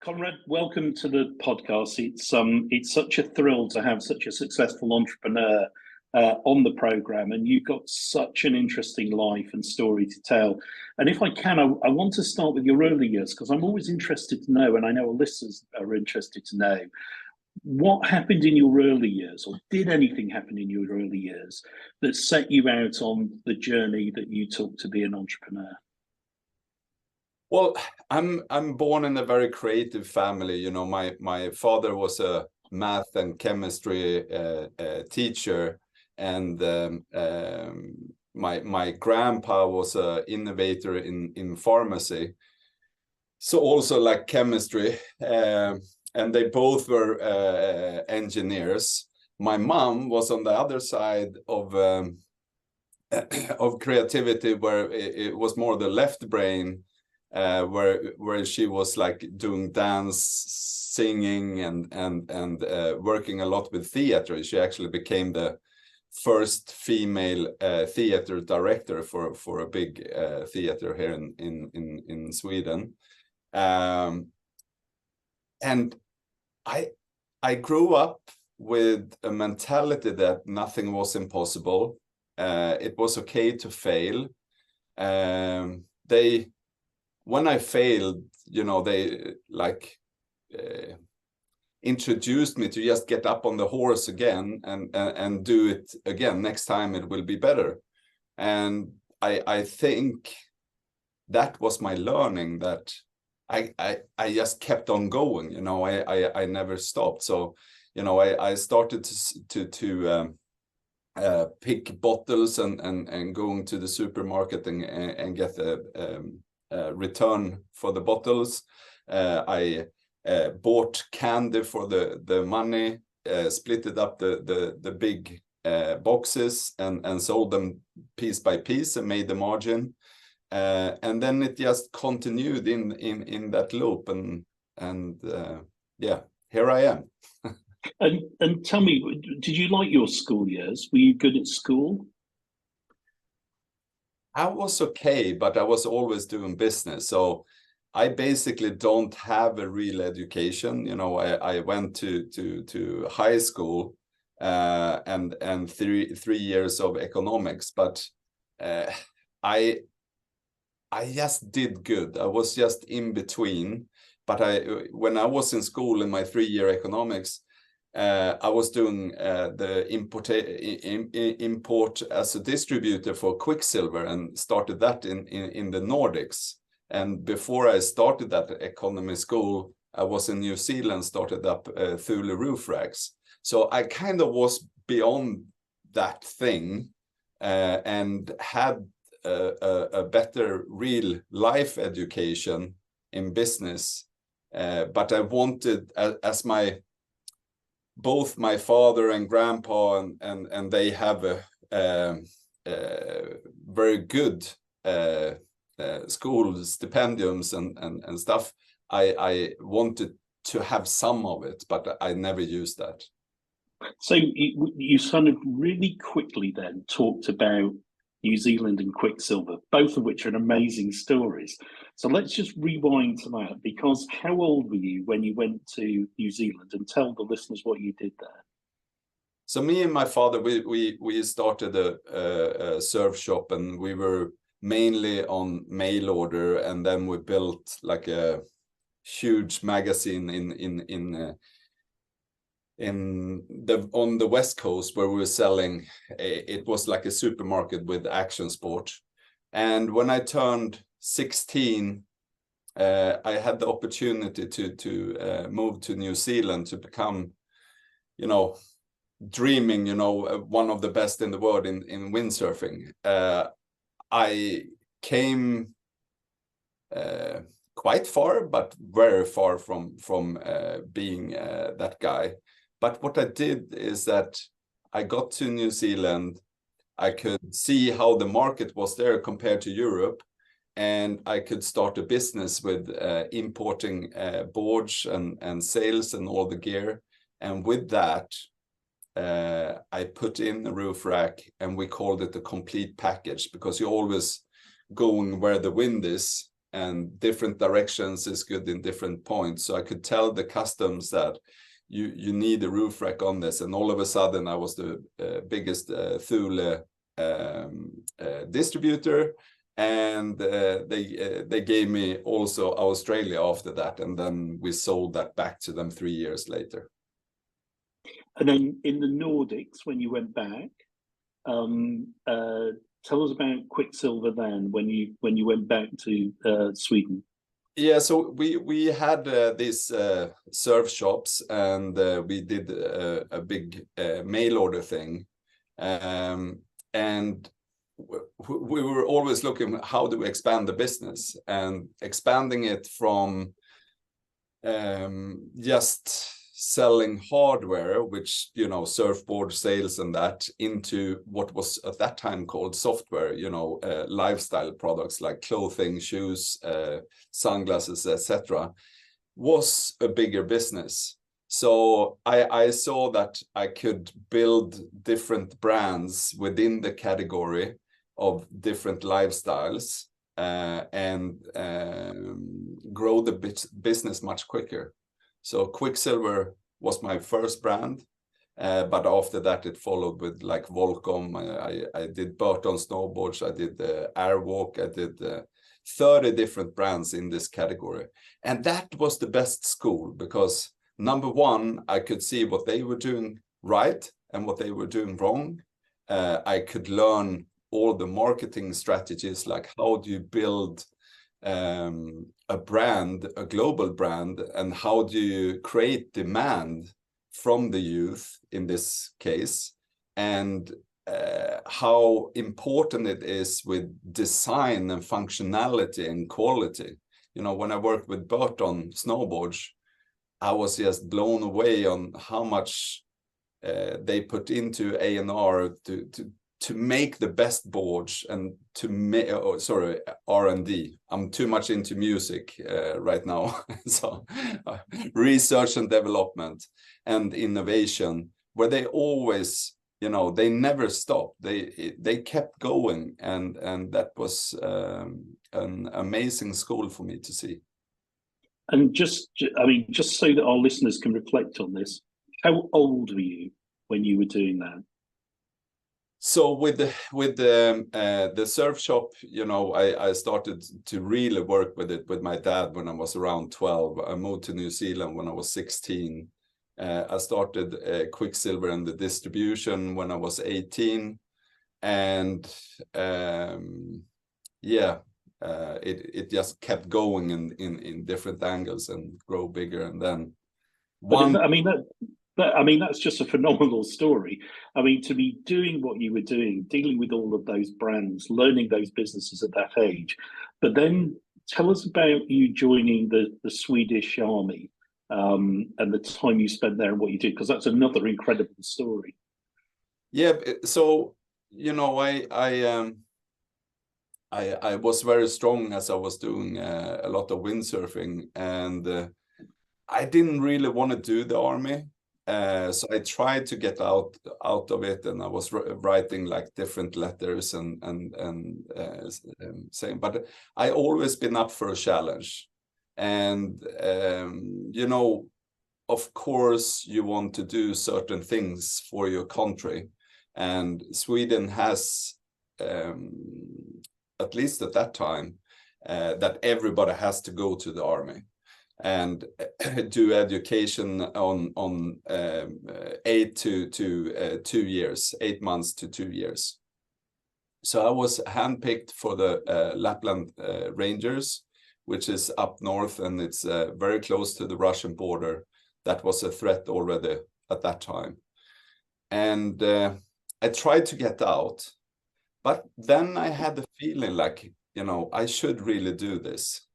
Konrad, welcome to the podcast. It's such a thrill to have such a successful entrepreneur on the program, and you've got such an interesting life and story to tell. And if I can, I want to start with your early years, because I'm always interested to know, and I know our listeners are interested to know, what happened in your early years, or did anything happen in your early years that set you out on the journey that you took to be an entrepreneur? Well, I'm born in a very creative family. You know, my father was a math and chemistry teacher, and my grandpa was an innovator in pharmacy. So also like chemistry, and they both were engineers. My mom was on the other side of creativity, where it was more the left brain. Where she was like doing dance, singing, and working a lot with theater. She actually became the first female theater director for a big theater here in Sweden. And I grew up with a mentality that nothing was impossible. It was okay to fail. When I failed, you know, they introduced me to just get up on the horse again and do it again. Next time it will be better. And I think that was my learning, that I just kept on going. You know, I never stopped. So, you know, I started to pick bottles and going to the supermarket and get a return for the bottles. I bought candy for the money, split it up the big boxes and sold them piece by piece and made the margin. And then it just continued in that loop, and yeah, here I am. And tell me, did you like your school years? Were you good at school? I was okay, but I was always doing business. So I basically don't have a real education. You know, I went to high school and three years of economics, but I just did good. I was just in between. But when I was in school in my 3-year economics, I was doing the import as a distributor for Quicksilver, and started that in the Nordics. And before I started that economy school, I was in New Zealand, started up Thule roof racks. So I kind of was beyond that thing and had a better real life education in business. But I wanted, as both my father and grandpa and they have a very good school stipendiums and stuff. I wanted to have some of it, but I never used that. So you sort of really quickly then talked about New Zealand and Quicksilver, both of which are amazing stories. So let's just rewind to that, because how old were you when you went to New Zealand, and tell the listeners what you did there? So me and my father, we started a surf shop, and we were mainly on mail order, and then we built like a huge magazine on the West Coast, where we were selling. It was like a supermarket with action sport. And when I turned 16, I had the opportunity to move to New Zealand to become, you know, dreaming, you know, one of the best in the world in windsurfing. I came quite far, but very far from being that guy. But what I did is that I got to New Zealand. I could see how the market was there compared to Europe, and I could start a business with importing boards and sales and all the gear. And with that, I put in the roof rack, and we called it a complete package, because you're always going where the wind is. and different directions is good in different points. So I could tell the customs that you need a roof rack on this, and all of a sudden I was the biggest Thule distributor, and they gave me also Australia after that, and then we sold that back to them 3 years later. And then in the Nordics, when you went back, tell us about Quicksilver then, when you went back to Sweden. Yeah, so we had these surf shops, and we did a big mail order thing, and we were always looking how do we expand the business, and expanding it from just selling hardware, which, you know, surfboard sales and that, into what was at that time called software, you know, lifestyle products like clothing, shoes, sunglasses, etc., was a bigger business. So I saw that I could build different brands within the category of different lifestyles, and grow the business much quicker. So Quicksilver was my first brand, but after that it followed with like Volcom. I did Burton snowboards, I did Airwalk, I did 30 different brands in this category. And that was the best school, because number one, I could see what they were doing right and what they were doing wrong. I could learn all the marketing strategies, like how do you build a brand, a global brand, and how do you create demand from the youth in this case, and how important it is with design and functionality and quality. You know, when I worked with Burton snowboards, I was just blown away on how much they put into A&R to make the best boards, and to make, R&D. I'm too much into music right now. So research and development and innovation, where they always, you know, they never stopped. They kept going, and that was an amazing school for me to see. And just so that our listeners can reflect on this, how old were you when you were doing that? So with the surf shop, you know, I started to really work with it with my dad when I was around 12. I moved to New Zealand when I was 16. I started Quicksilver and the distribution when I was 18, and it just kept going in different angles and grow bigger. And then that's just a phenomenal story. I mean, to be doing what you were doing, dealing with all of those brands, learning those businesses at that age, but then tell us about you joining the Swedish army, and the time you spent there and what you did, because that's another incredible story. Yeah, so, you know, I was very strong as I was doing a lot of windsurfing, and I didn't really want to do the army. So I tried to get out of it, and I was writing like different letters and saying, but I always been up for a challenge. And you know, of course you want to do certain things for your country, and Sweden has, at least at that time, that everybody has to go to the army and do education on 8 to 2 years, 8 months to 2 years. So I was handpicked for the Lapland Rangers, which is up north, and it's very close to the Russian border. That was a threat already at that time. And I tried to get out, but then I had the feeling like, you know, I should really do this.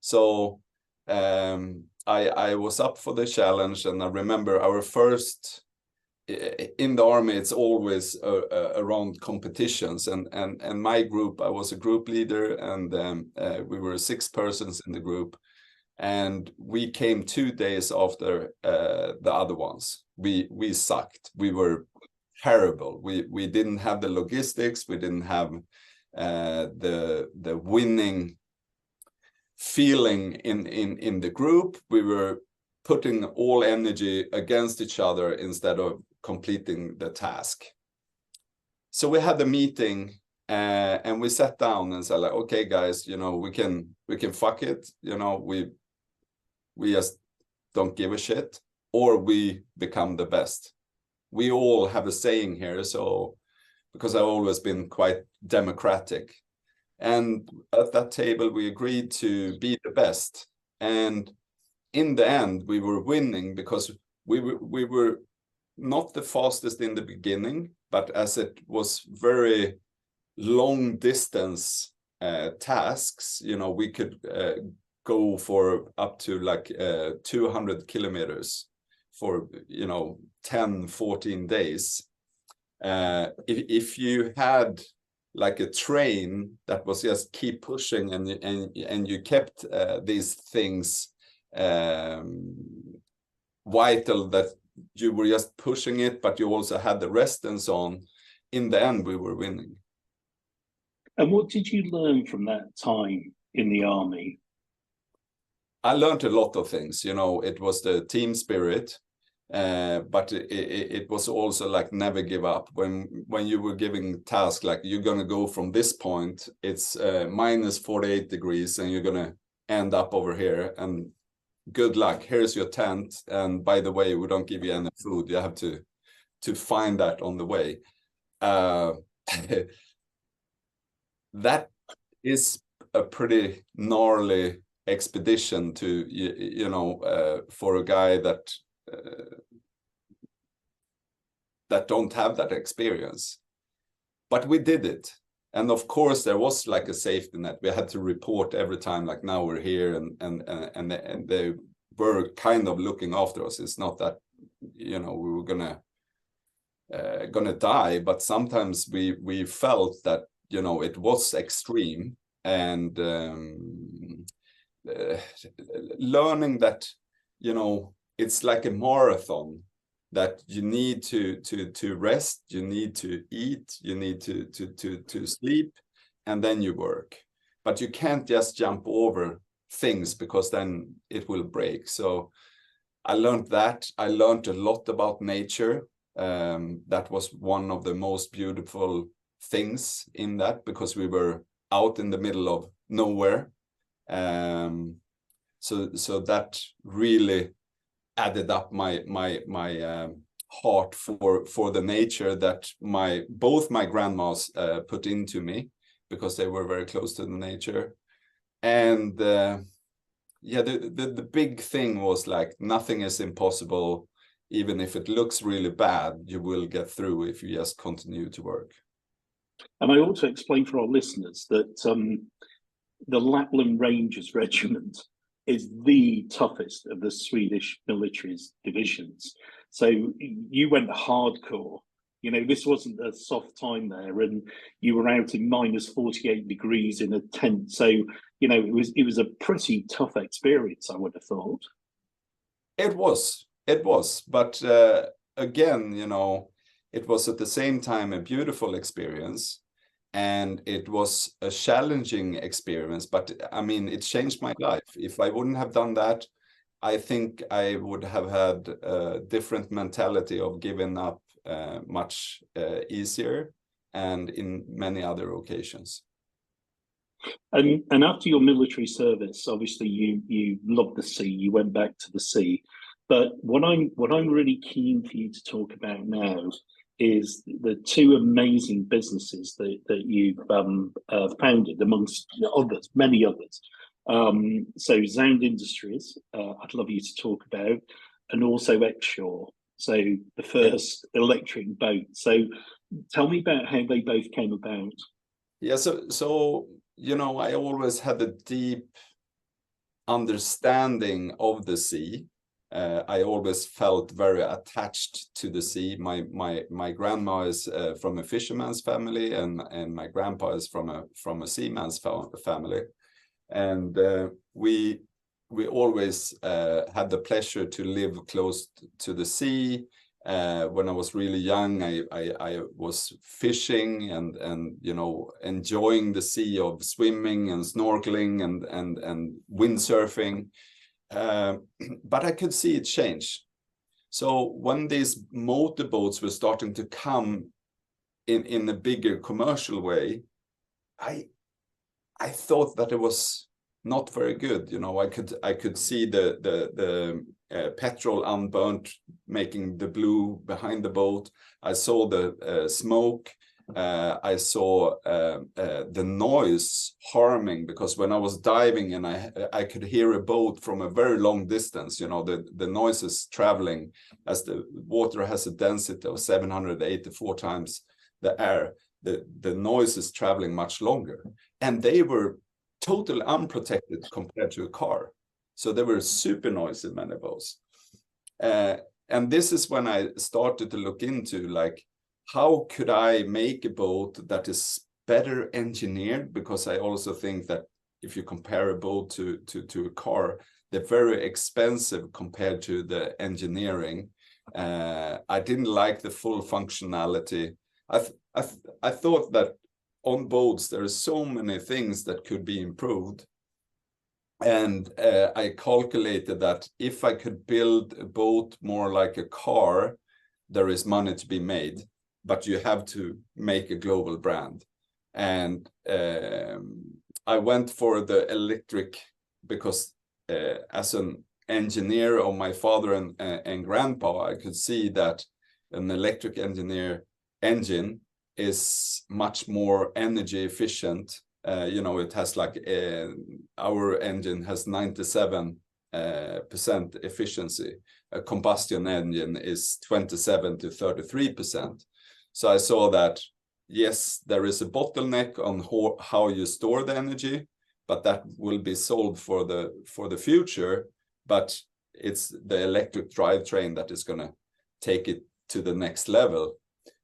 So I was up for the challenge, and I remember our first, in the army, it's always around competitions, and my group, I was a group leader, and we were 6 persons in the group, and we came 2 days after the other ones. We sucked. We were terrible. We didn't have the logistics. We didn't have the winning feeling in the group. We were putting all energy against each other instead of completing the task. So we had the meeting, and we sat down and said, like, okay, guys, you know, we can fuck it. You know, we just don't give a shit, or we become the best. We all have a saying here, so because I've always been quite democratic. And at that table, we agreed to be the best. And in the end, we were winning because we were not the fastest in the beginning, but as it was very long distance tasks, you know, we could go for up to like 200 kilometers for, you know, 10, 14 days. If you had like a train that was just keep pushing and you kept these things vital, that you were just pushing it, but you also had the rest and so on, in the end we were winning. And what did you learn from that time in the army? I learned a lot of things. You know, it was the team spirit, but it was also like never give up. When you were giving tasks like you're gonna go from this point, it's minus 48 degrees, and you're gonna end up over here. And good luck. Here's your tent. And by the way, we don't give you any food. You have to find that on the way. That is a pretty gnarly expedition to, you know, for a guy that don't have that experience. But we did it. And of course, there was like a safety net. We had to report every time, like, now we're here, and they were kind of looking after us. It's not that, you know, we were gonna die, but sometimes we felt that, you know, it was extreme, and learning that, you know, it's like a marathon, that you need to rest, you need to eat, you need to sleep, and then you work. But you can't just jump over things, because then it will break. So I learned that. I learned a lot about nature. That was one of the most beautiful things in that, because we were out in the middle of nowhere. So that really added up my heart for the nature that both my grandmas put into me, because they were very close to the nature. And yeah, the big thing was like, nothing is impossible. Even if it looks really bad, you will get through if you just continue to work. And I also explained for our listeners that the Lapland Rangers Regiment is the toughest of the Swedish military's divisions. So you went hardcore. You know, this wasn't a soft time there, and you were out in minus 48 degrees in a tent. So, you know, it was a pretty tough experience, I would have thought. It was, but again, you know, it was at the same time a beautiful experience, and it was a challenging experience. But I mean, it changed my life. If I wouldn't have done that, I think I would have had a different mentality of giving up much easier, and in many other occasions. And after your military service, obviously you loved the sea. You went back to the sea. But what I'm really keen for you to talk about now is the two amazing businesses that you've founded, amongst others, many others. So Zound Industries, I'd love you to talk about, and also X Shore, so the first electric boat. So tell me about how they both came about. Yeah, so you know, I always had a deep understanding of the sea. I always felt very attached to the sea. My grandma is from a fisherman's family, and my grandpa is from a seaman's family, and we always had the pleasure to live close to the sea. When I was really young, I was fishing and you know, enjoying the sea of swimming and snorkeling and windsurfing. But I could see it change. So when these motorboats were starting to come in a bigger commercial way, I thought that it was not very good. You know, I could see the petrol unburnt, making the blue behind the boat. I saw the smoke. I saw the noise harming, because when I was diving and I could hear a boat from a very long distance, you know, the noise is traveling, as the water has a density of 784 times the air. The noise is traveling much longer, and they were totally unprotected compared to a car. So they were super noisy, many boats. And this is when I started to look into, like, how could I make a boat that is better engineered? Because I also think that if you compare a boat to a car, they're very expensive compared to the engineering. I didn't like the full functionality. I thought that on boats there are so many things that could be improved, and I calculated that if I could build a boat more like a car, there is money to be made, but you have to make a global brand. And I went for the electric because as an engineer of my father and grandpa, I could see that an electric engine is much more energy efficient. You know, it has like our engine has 97% efficiency. A combustion engine is 27 to 33%. So I saw that, yes, there is a bottleneck on how you store the energy, but that will be solved for the future. But it's the electric drivetrain that is going to take it to the next level.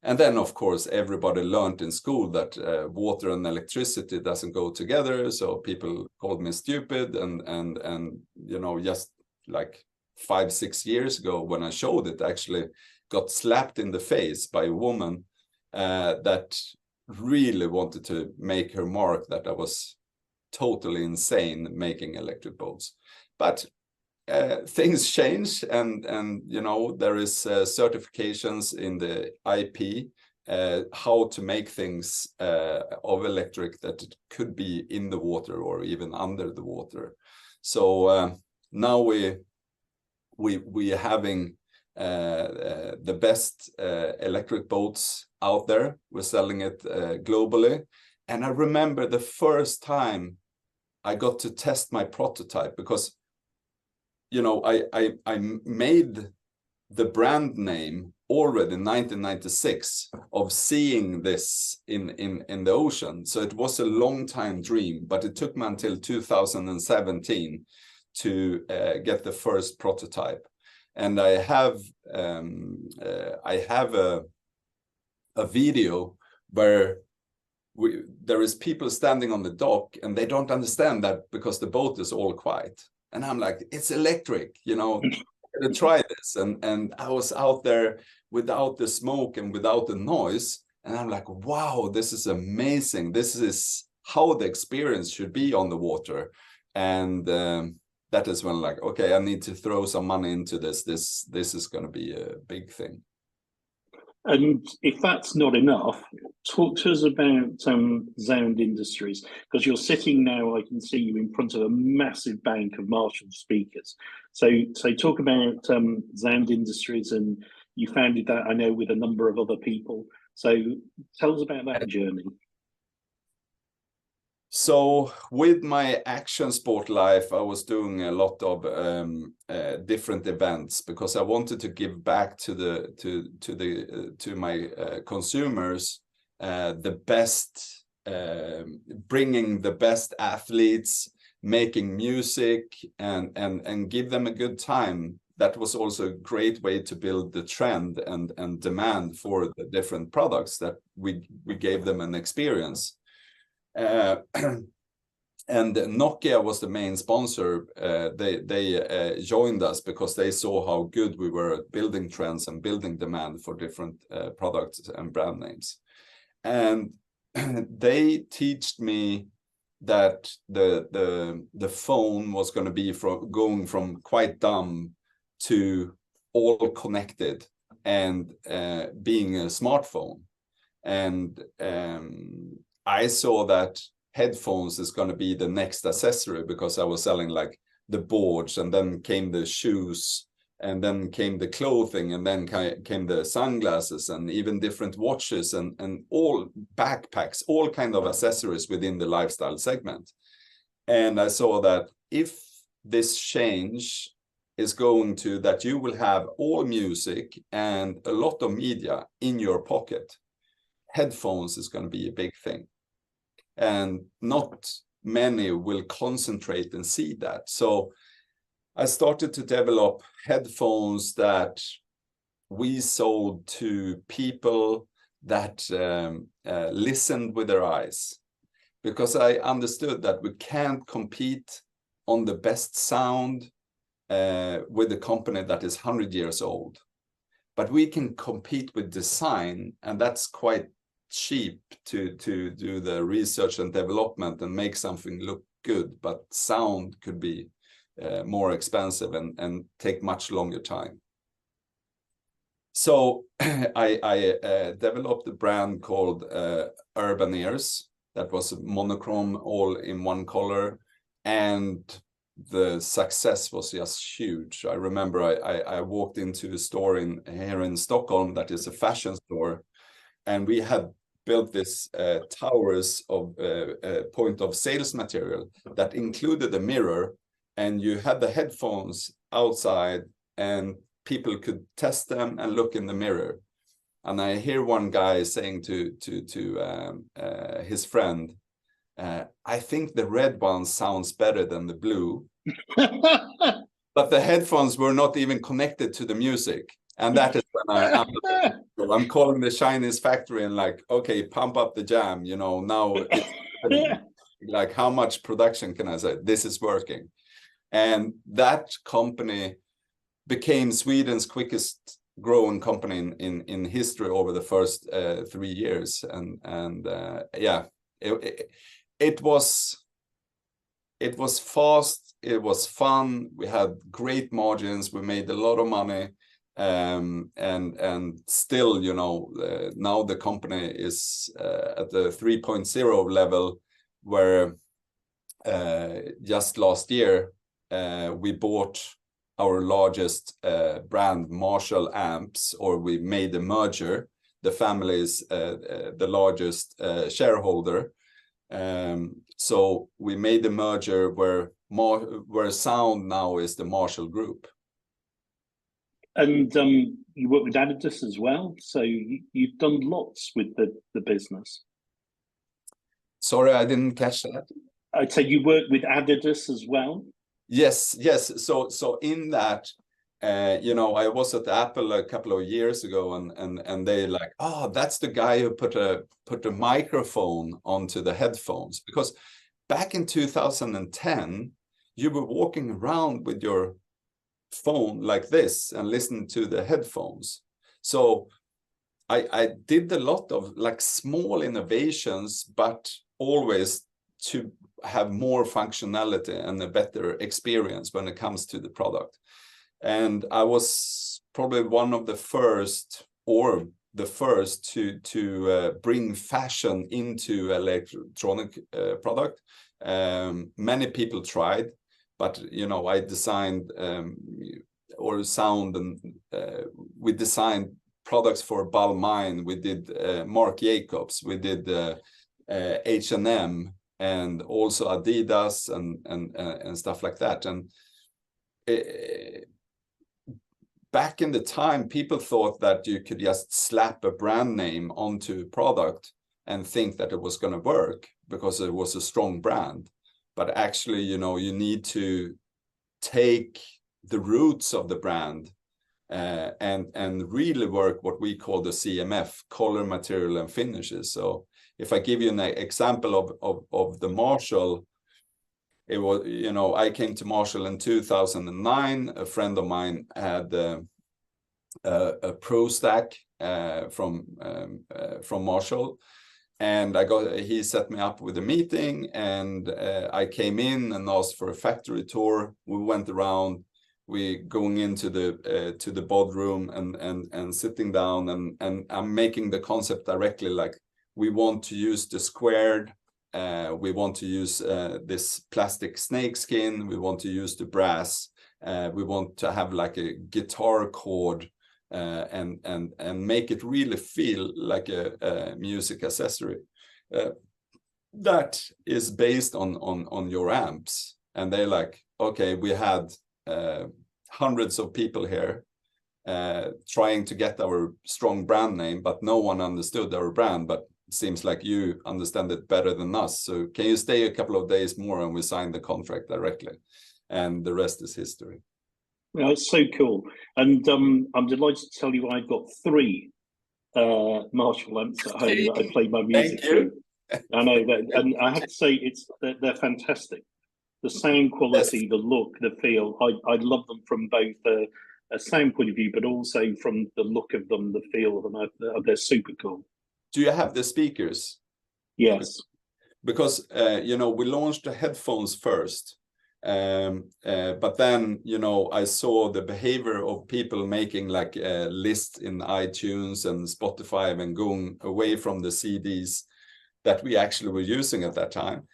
And then, of course, everybody learned in school that water and electricity doesn't go together. So people called me stupid. And you know, just like 5-6 years ago, when I showed it, actually got slapped in the face by a woman that really wanted to make her mark that I was totally insane making electric boats. But things change, and you know, there is certifications in the IP how to make things of electric that it could be in the water or even under the water. So now we are having the best electric boats out there. We're selling it globally. And I remember the first time I got to test my prototype, because you know, I made the brand name already in 1996 of seeing this in the ocean. So it was a long time dream, but it took me until 2017 to get the first prototype. And I have a video where there is people standing on the dock and they don't understand that because the boat is all quiet. And I'm like, it's electric, you know, I'm gonna try this. And I was out there without the smoke and without the noise. And I'm like, wow, this is amazing. This is how the experience should be on the water. And that is when, like, okay, I need to throw some money into this. This is going to be a big thing. And if that's not enough, talk to us about Zound Industries, because you're sitting now, I can see you in front of a massive bank of Marshall speakers. So talk about Zound Industries, and you founded that, I know, with a number of other people. So tell us about that journey. So with my action sport life, I was doing a lot of different events because I wanted to give back to my consumers the best, bringing the best athletes, making music, and give them a good time. That was also a great way to build the trend and demand for the different products that we gave them an experience. And Nokia was the main sponsor. They joined us because they saw how good we were at building trends and building demand for different products and brand names. And they taught me that the phone was going to be going from quite dumb to all connected and being a smartphone. And I saw that headphones is going to be the next accessory, because I was selling like the boards, and then came the shoes, and then came the clothing, and then came the sunglasses, and even different watches, and all backpacks, all kind of accessories within the lifestyle segment. And I saw that if this change is going to that you will have all music and a lot of media in your pocket, headphones is going to be a big thing. And not many will concentrate and see that. So I started to develop headphones that we sold to people that listened with their eyes, because I understood that we can't compete on the best sound with a company that is 100 years old. But we can compete with design, and that's quite cheap to do the research and development and make something look good, but sound could be more expensive and take much longer time. So I developed a brand called Urban Ears that was monochrome, all in one color, and the success was just huge. I remember I walked into a store here in Stockholm that is a fashion store, and we had built this towers of point of sales material that included a mirror, and you had the headphones outside, and people could test them and look in the mirror. And I hear one guy saying to his friend, I think the red one sounds better than the blue. But the headphones were not even connected to the music. And that is when I'm calling the Chinese factory and like, okay, pump up the jam, you know, now it's like, how much production can I say? This is working. And that company became Sweden's quickest growing company in history over the first 3 years. And yeah, it was fast, it was fun, we had great margins, we made a lot of money. And still, you know, now the company is at the 3.0 level, where just last year we bought our largest brand, Marshall Amps, or we made a merger. The family is the largest shareholder. So we made a merger where sound now is the Marshall Group. And you work with Adidas as well, so you've done lots with the business. Sorry, I didn't catch that. I'd say you work with Adidas as well. Yes. So in that, you know, I was at Apple a couple of years ago, and they like, oh, that's the guy who put a microphone onto the headphones, because back in 2010, you were walking around with your phone like this and listen to the headphones. So I did a lot of like small innovations, but always to have more functionality and a better experience when it comes to the product. And I was probably one of the first, or the first, to bring fashion into electronic product. Many people tried, but you know, I designed or sound, and we designed products for Balmain. We did Marc Jacobs, we did H&M, and also Adidas and stuff like that. And back in the time, people thought that you could just slap a brand name onto a product and think that it was going to work because it was a strong brand. But actually, you know, you need to take the roots of the brand and really work what we call the CMF, color, material, and finishes. So if I give you an example of the Marshall, it was, you know, I came to Marshall in 2009. A friend of mine had a Pro Stack from Marshall, and he set me up with a meeting, and I came in and asked for a factory tour. We went around, we going into the to the bod room and sitting down, and I'm making the concept directly, like, we want to use the squared, we want to use this plastic snake skin, we want to use the brass, we want to have like a guitar chord, and make it really feel like a music accessory that is based on your amps. And they're like, okay, we had hundreds of people here trying to get our strong brand name, but no one understood our brand. But it seems like you understand it better than us. So can you stay a couple of days more, and we sign the contract directly, and the rest is history. Well, it's so cool. And I'm delighted to tell you I've got 3 Marshall amps at home that I play my music through. I know that, and I have to say they're fantastic. The sound quality, yes, the look, the feel, I love them from both a sound point of view, but also from the look of them, the feel of them. They're super cool. Do you have the speakers? Yes. Because, you know, we launched the headphones first. But then, you know, I saw the behavior of people making like a list in iTunes and Spotify and going away from the CDs that we actually were using at that time.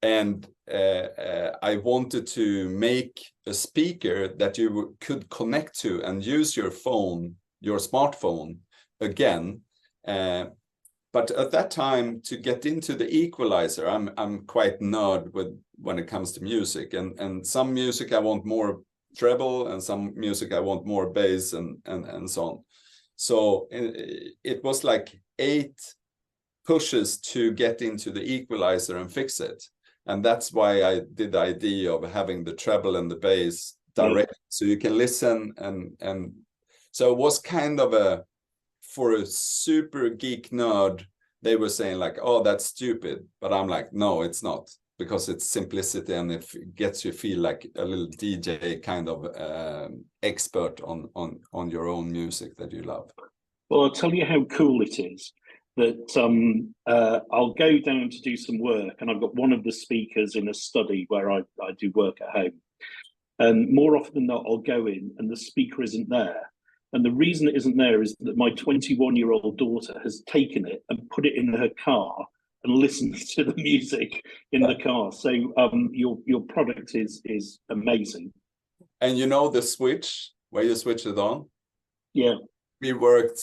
And I wanted to make a speaker that you could connect to and use your phone, your smartphone again. But at that time, to get into the equalizer, I'm quite nerd when it comes to music. And some music I want more treble, and some music I want more bass, and so on. So it was like 8 pushes to get into the equalizer and fix it. And that's why I did the idea of having the treble and the bass direct, yeah, so you can listen. And so it was kind of for a super geek nerd, they were saying like, oh, that's stupid. But I'm like, no, it's not, because it's simplicity, and it gets you feel like a little DJ kind of expert on your own music that you love. Well, I'll tell you how cool it is that I'll go down to do some work, and I've got one of the speakers in a study where I do work at home. And more often than not, I'll go in and the speaker isn't there. And the reason it isn't there is that my 21-year-old daughter has taken it and put it in her car and listened to the music in the car. So your product is amazing. And you know the switch, where you switch it on? Yeah. We worked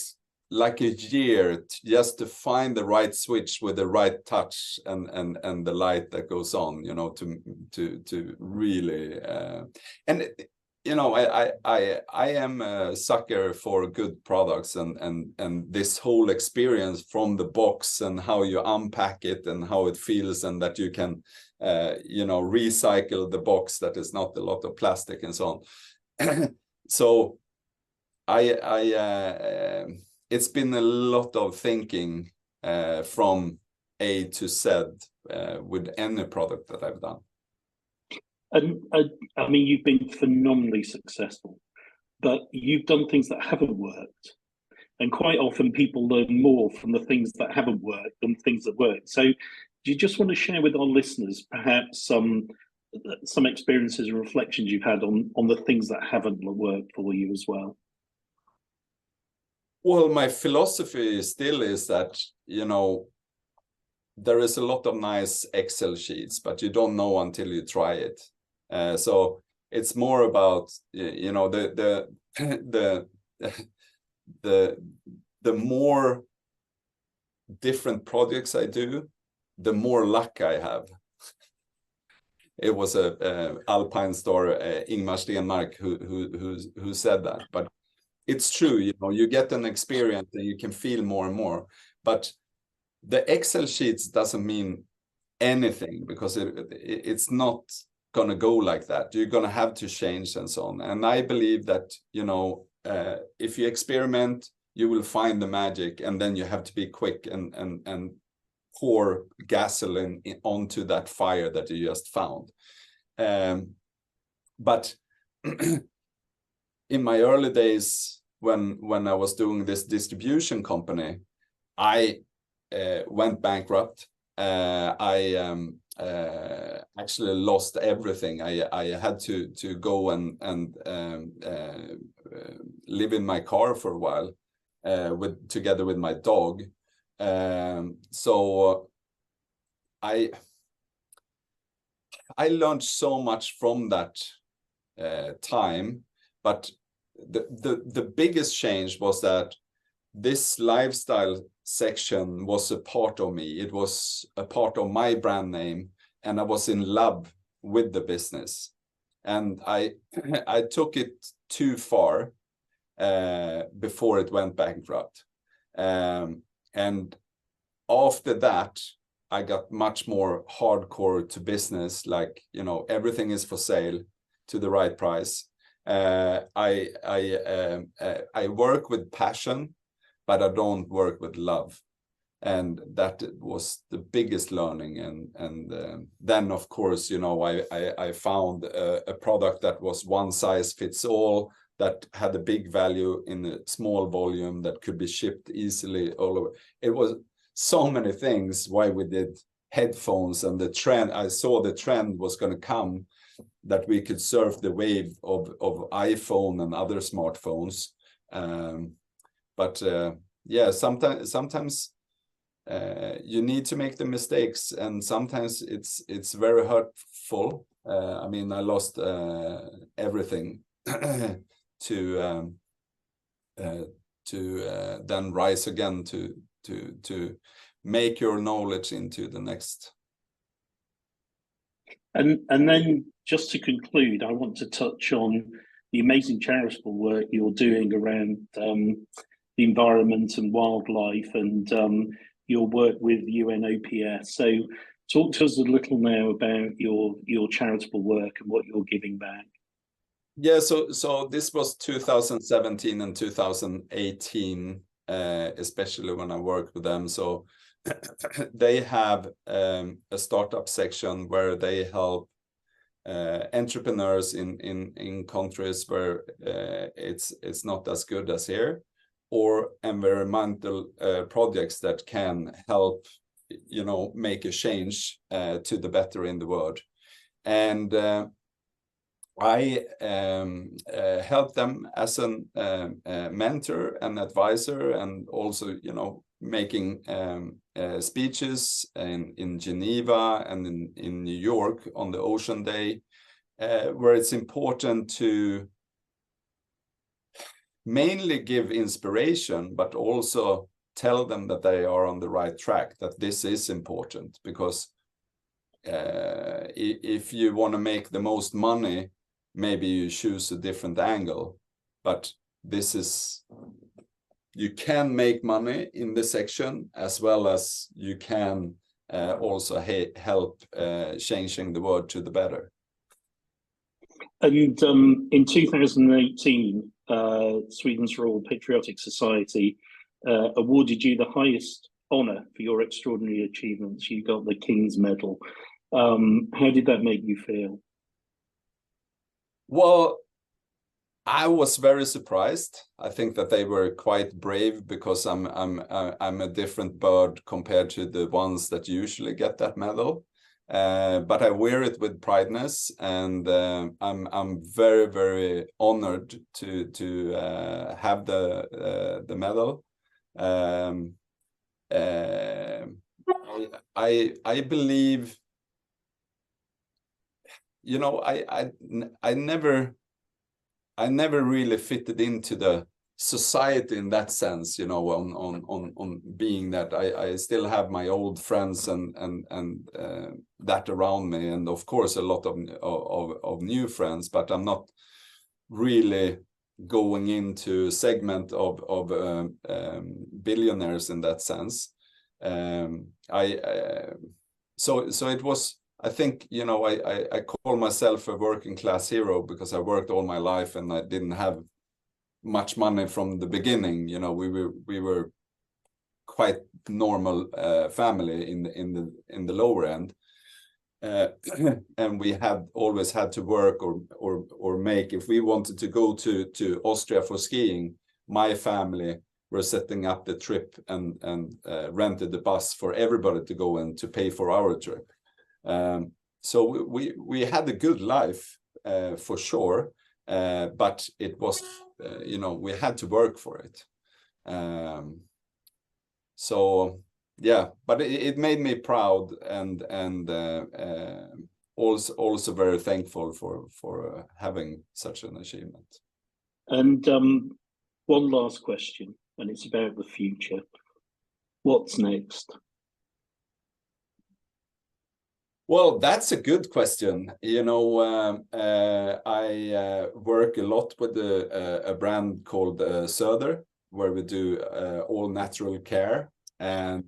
like a year just to find the right switch with the right touch and the light that goes on, you know, to really and you know, I am a sucker for good products, and this whole experience from the box and how you unpack it and how it feels, and that you can you know, recycle the box, that is not a lot of plastic and so on. So it's been a lot of thinking from A to Z with any product that I've done. And I mean, you've been phenomenally successful, but you've done things that haven't worked. And quite often people learn more from the things that haven't worked than things that work. So do you just want to share with our listeners perhaps some experiences and reflections you've had on the things that haven't worked for you as well? Well, my philosophy still is that, you know, there is a lot of nice Excel sheets, but you don't know until you try it. So it's more about, you know, the more different projects I do, the more luck I have. It was a Alpine star, Ingmar Stenmark, who said that. But it's true, you know, you get an experience and you can feel more and more. But the Excel sheets doesn't mean anything, because it's not going to go like that. You're going to have to change and so on. And I believe that, you know, if you experiment, you will find the magic, and then you have to be quick and pour gasoline onto that fire that you just found. But in my early days, when I was doing this distribution company, I went bankrupt. I actually lost everything. I had to go and live in my car for a while, together with my dog. So I learned so much from that time, but the biggest change was that this lifestyle section was a part of me. It was a part of my brand name, and I was in love with the business. And I took it too far before it went bankrupt. And after that, I got much more hardcore to business, like, you know, everything is for sale to the right price. I work with passion, but I don't work with love. And that was the biggest learning. And then, of course, you know, I found a product that was one size fits all, that had a big value in a small volume, that could be shipped easily all over. It was so many things why we did headphones, and the trend, I saw the trend was going to come, that we could surf the wave of iPhone and other smartphones. But yeah, sometimes you need to make the mistakes, and sometimes it's very hurtful. I mean, I lost everything to then rise again to make your knowledge into the next. And then, just to conclude, I want to touch on the amazing charitable work you're doing around the environment and wildlife, and your work with UNOPS. So talk to us a little now about your charitable work and what you're giving back. Yeah, so this was 2017 and 2018, especially when I worked with them. So they have a startup section where they help entrepreneurs in countries where it's not as good as here, or environmental projects that can help, you know, make a change to the better in the world. And I help them as a mentor and advisor, and also, you know, making speeches in Geneva and in New York on the Ocean Day, where it's important to mainly give inspiration, but also tell them that they are on the right track, that this is important. Because if you want to make the most money, maybe you choose a different angle. But this is, you can make money in this section, as well as you can also help changing the world to the better. And in 2018, Sweden's Royal Patriotic Society awarded you the highest honour for your extraordinary achievements. You got the King's Medal. How did that make you feel? Well, I was very surprised. I think that they were quite brave, because I'm a different bird compared to the ones that usually get that medal. But I wear it with prideness, and I'm very, very honored to have the medal. I believe, you know, I never really fitted into the society in that sense, you know, on being that I still have my old friends and that around me, and of course a lot of new friends, but I'm not really going into a segment of billionaires in that sense. So it was, I think, you know, I call myself a working class hero, because I worked all my life and I didn't have much money from the beginning. You know, we were quite normal family in the lower end. And we had always had to work or make, if we wanted to go to Austria for skiing, my family were setting up the trip and rented the bus for everybody to go and to pay for our trip. So we had a good life for sure, but it was we had to work for it. So yeah, but it made me proud and also very thankful for having such an achievement. And one last question, and it's about the future. What's next? Well, that's a good question. I work a lot with a brand called Söder, where we do all natural care. And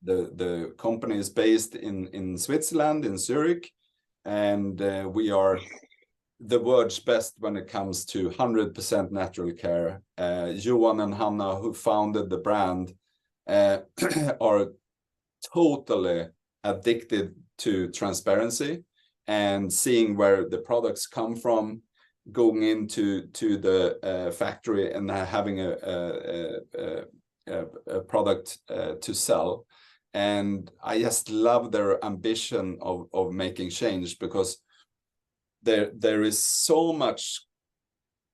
the company is based in Switzerland, in Zurich. And we are the world's best when it comes to 100% natural care. Johan and Hanna, who founded the brand, are totally addicted to transparency and seeing where the products come from, going into the factory and having a product to sell. And I just love their ambition of making change, because there is so much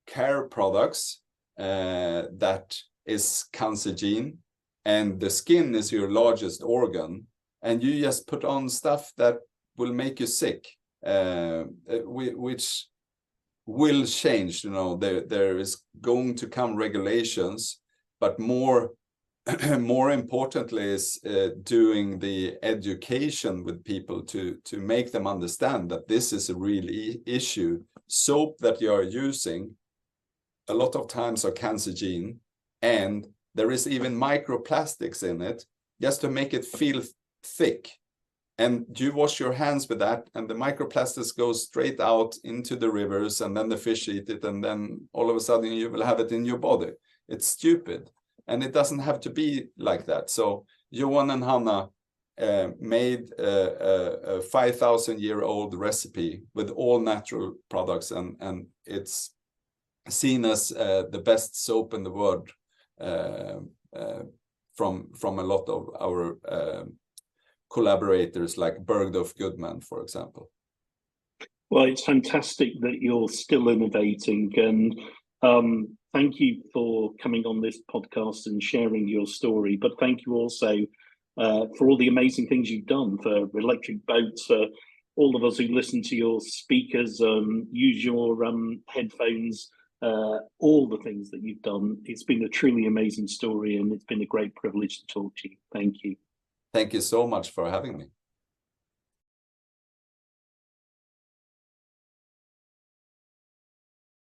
care products that is cancerogene, and the skin is your largest organ, and you just put on stuff that will make you sick, which will change. There is going to come regulations, but more importantly is doing the education with people to make them understand that this is a real issue. Soap that you are using a lot of times are cancerogene, and there is even microplastics in it just to make it feel thick. And you wash your hands with that, and the microplastics go straight out into the rivers, and then the fish eat it, and then all of a sudden you will have it in your body. It's stupid. And it doesn't have to be like that. So Johan and Hanna made a 5,000-year-old recipe with all natural products, and it's seen as the best soap in the world from a lot of our collaborators, like Bergdorf Goodman, for example. Well, it's fantastic that you're still innovating, and thank you for coming on this podcast and sharing your story. But thank you also for all the amazing things you've done for electric boats, for all of us who listen to your speakers, use your headphones, all the things that you've done. It's been a truly amazing story, and it's been a great privilege to talk to you. Thank you. Thank you so much for having me.